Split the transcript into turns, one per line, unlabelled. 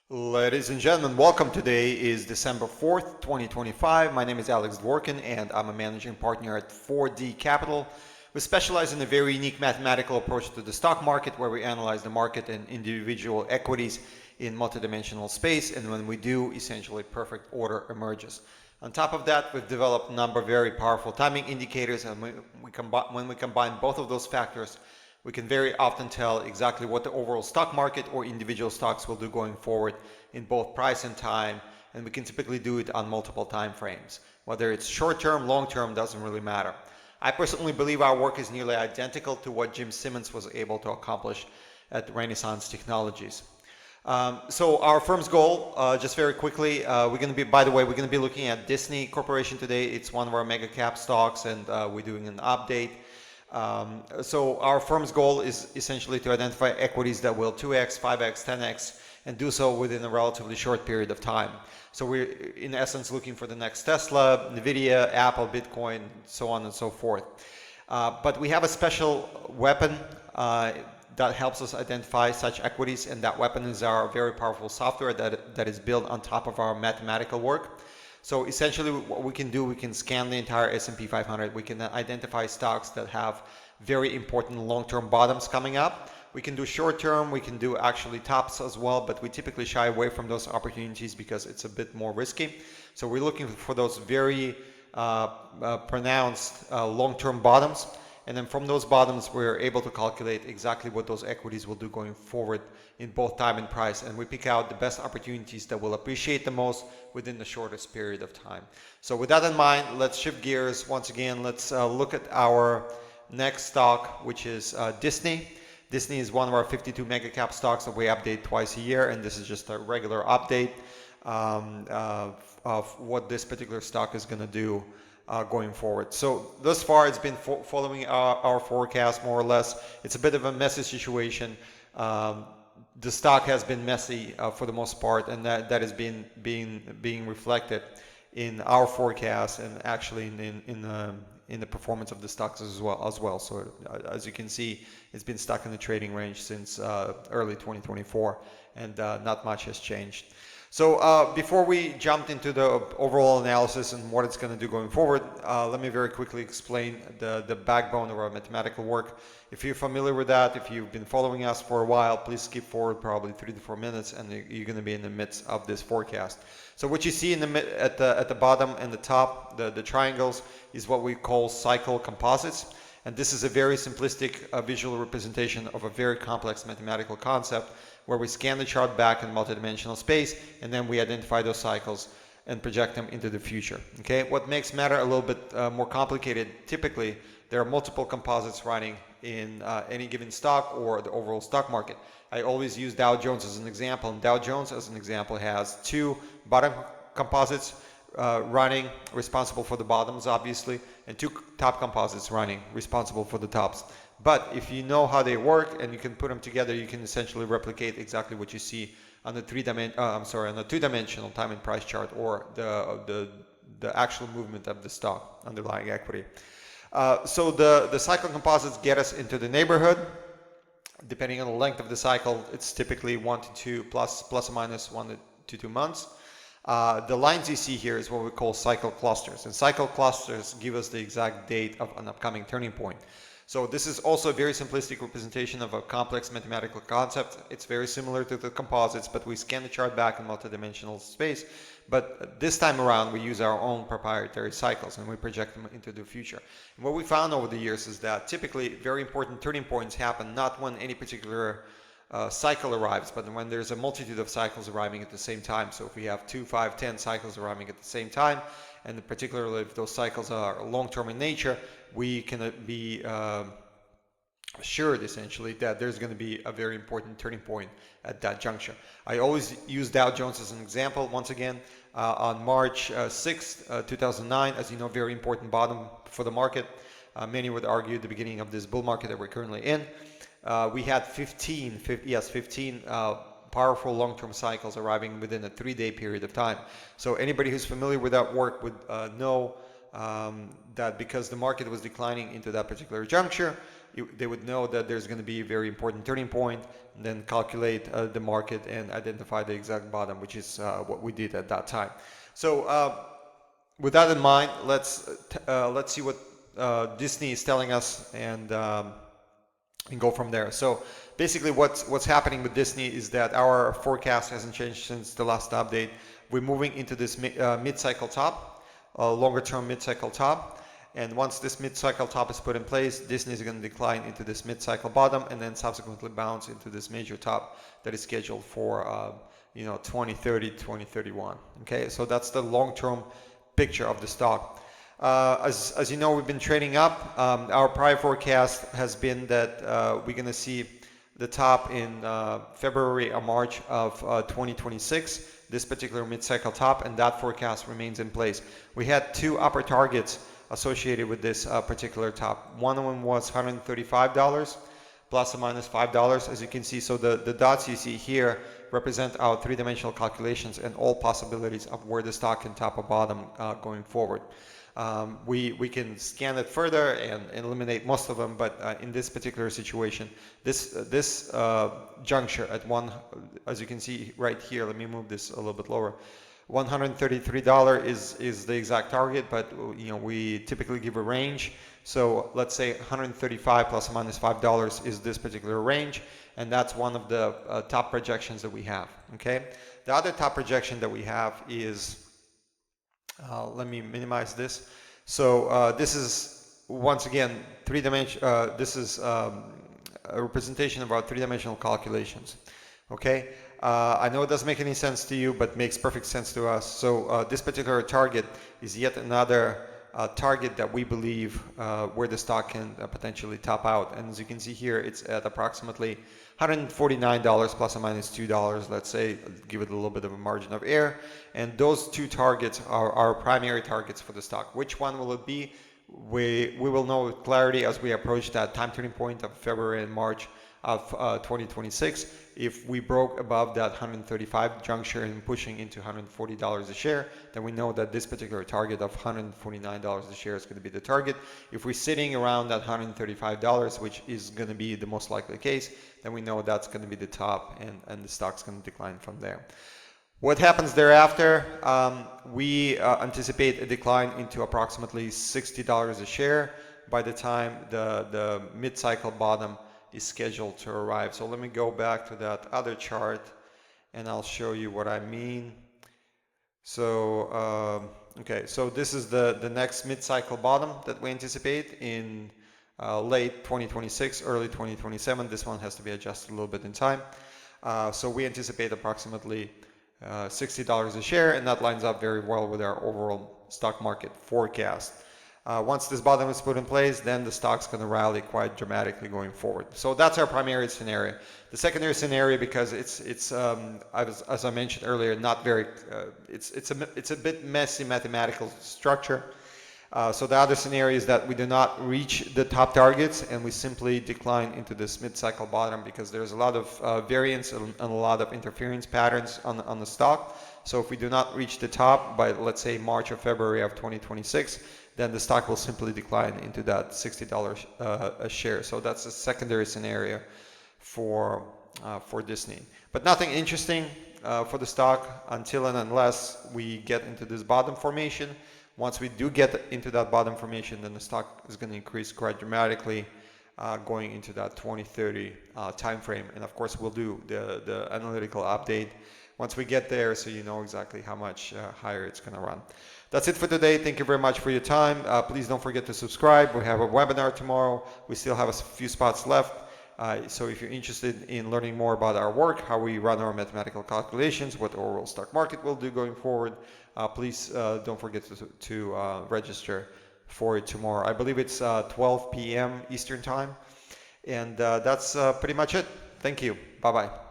Ladies and gentlemen, welcome. Today is December 4th, 2025. My name is Alex Dvorkin, and I'm a managing partner at 4D Capital. We specialize in a very unique mathematical approach to the stock market where we analyze the market and individual equities in multidimensional space, and when we do, essentially perfect order emerges. On top of that, we've developed a number of very powerful timing indicators, and when we combine both of those factors, we can very often tell exactly what the overall stock market or individual stocks will do going forward in both price and time, and we can typically do it on multiple time frames. Whether it's short term, long term, doesn't really matter. I personally believe our work is nearly identical to what Jim Simmons was able to accomplish at Renaissance Technologies. So our firm's goal, just very quickly, we're going to be, by the way, we're going to be looking at Disney Corporation today. It's one of our mega cap stocks, and we're doing an update. So our firm's goal is essentially to identify equities that will 2x, 5x, 10x, and do so within a relatively short period of time. So we're in essence looking for the next Tesla, Nvidia, Apple, Bitcoin, so on and so forth. But we have a special weapon that helps us identify such equities, and that weapon is our very powerful software that is built on top of our mathematical work. So essentially what we can do, we can scan the entire S&P 500. We can identify stocks that have very important long-term bottoms coming up. We can do short-term, we can do actually tops as well, but we typically shy away from those opportunities because it's a bit more risky. So we're looking for those very pronounced long-term bottoms. And then from those bottoms, we're able to calculate exactly what those equities will do going forward in both time and price. And we pick out the best opportunities that will appreciate the most within the shortest period of time. So with that in mind, let's shift gears once again. Let's look at our next stock, which is Disney. Disney is one of our 52 mega cap stocks that we update twice a year. And this is just a regular update of what this particular stock is going to do going forward. So thus far it's been following our forecast more or less. It's a bit of a messy situation. The stock has been messy for the most part, and that is being reflected in our forecast and actually in the performance of the stocks as well. So as you can see, it's been stuck in the trading range since early 2024, and not much has changed. So before we jump into the overall analysis and what it's going to do going forward, let me very quickly explain the backbone of our mathematical work. If you're familiar with that, if you've been following us for a while, please skip forward probably 3 to 4 minutes, and you're going to be in the midst of this forecast. So what you see at the bottom and the top, the triangles, is what we call cycle composites. And this is a very simplistic visual representation of a very complex mathematical concept where we scan the chart back in multidimensional space, and then we identify those cycles and project them into the future. Okay, what makes matter a little bit more complicated, typically there are multiple composites running in any given stock or the overall stock market. I always use Dow Jones as an example, and Dow Jones as an example has 2 bottom composites running, responsible for the bottoms obviously, and 2 top composites running, responsible for the tops. But if you know how they work and you can put them together, you can essentially replicate exactly what you see on the 2-dimensional time and price chart, or the actual movement of the stock underlying equity. So the cycle composites get us into the neighborhood. Depending on the length of the cycle, it's typically 1 to 2 plus or minus 1 to 2 months. The lines you see here is what we call cycle clusters, and cycle clusters give us the exact date of an upcoming turning point. So this is also a very simplistic representation of a complex mathematical concept. It's very similar to the composites, but we scan the chart back in multidimensional space. But this time around, we use our own proprietary cycles and we project them into the future. And what we found over the years is that typically very important turning points happen not when any particular cycle arrives, but when there's a multitude of cycles arriving at the same time. So if we have 2, 5, 10 cycles arriving at the same time, and particularly if those cycles are long-term in nature, we can be assured essentially that there's going to be a very important turning point at that juncture. I always use Dow Jones as an example. Once again, on March 6th, 2009, as you know, very important bottom for the market. Many would argue the beginning of this bull market that we're currently in. We had 15 powerful long-term cycles arriving within a 3-day period of time. So anybody who's familiar with that work would know that because the market was declining into that particular juncture, they would know that there's going to be a very important turning point, and then calculate the market and identify the exact bottom, which is what we did at that time. So with that in mind, let's see what Disney is telling us, and go from there. So basically what's happening with Disney is that our forecast hasn't changed since the last update. We're moving into this mid-cycle top, longer term mid-cycle top. And once this mid-cycle top is put in place, Disney is going to decline into this mid-cycle bottom and then subsequently bounce into this major top that is scheduled for 2030, 2031. Okay, so that's the long-term picture of the stock. As you know, we've been trading up. Our prior forecast has been that we're going to see the top in February or March of 2026, this particular mid-cycle top, and that forecast remains in place. We had two upper targets associated with this particular top. One of them was $135 plus or minus $5, as you can see. So the dots you see here represent our three-dimensional calculations and all possibilities of where the stock can top or bottom going forward. We can scan it further and eliminate most of them, but in this particular situation, this juncture at as you can see right here, let me move this a little bit lower. $133 is the exact target, but we typically give a range. So let's say 135 plus or minus $5 is this particular range, and that's one of the top projections that we have. Okay, the other top projection that we have is, let me minimize this. So this is once again this is a representation of our three-dimensional calculations. Okay. I know it doesn't make any sense to you, but makes perfect sense to us. So this particular target is yet another target that we believe where the stock can potentially top out. And as you can see here, it's at approximately $149 plus or minus $2. Let's say, give it a little bit of a margin of error. And those two targets are our primary targets for the stock. Which one will it be? We will know with clarity as we approach that time turning point of February and March of 2026. If we broke above that 135 juncture and pushing into $140 a share, then we know that this particular target of $149 a share is going to be the target. If we're sitting around that $135, which is going to be the most likely case, then we know that's going to be the top, and the stock's going to decline from there. What happens thereafter? We anticipate a decline into approximately $60 a share by the time the mid-cycle bottom is scheduled to arrive. So let me go back to that other chart and I'll show you what I mean. So okay, so this is the next mid-cycle bottom that we anticipate in late 2026, early 2027. This one has to be adjusted a little bit in time. So we anticipate approximately $60 a share, and that lines up very well with our overall stock market forecast. Once this bottom is put in place, then the stock's going to rally quite dramatically going forward. So that's our primary scenario. The secondary scenario, because it's as I mentioned earlier, not very it's a bit messy mathematical structure. So the other scenario is that we do not reach the top targets and we simply decline into this mid-cycle bottom, because there's a lot of variance and a lot of interference patterns on the stock. So if we do not reach the top by, let's say, March or February of 2026, then the stock will simply decline into that $60 a share. So that's a secondary scenario for Disney. But nothing interesting for the stock until and unless we get into this bottom formation. Once we do get into that bottom formation, then the stock is going to increase quite dramatically going into that 2030 time frame. And of course, we'll do the analytical update once we get there, so you know exactly how much higher it's going to run. That's it for today. Thank you very much for your time. Please don't forget to subscribe. We have a webinar tomorrow. We still have a few spots left. So if you're interested in learning more about our work, how we run our mathematical calculations, what the overall stock market will do going forward, please don't forget to register for it tomorrow. I believe it's 12 p.m. Eastern time. And that's pretty much it. Thank you. Bye-bye.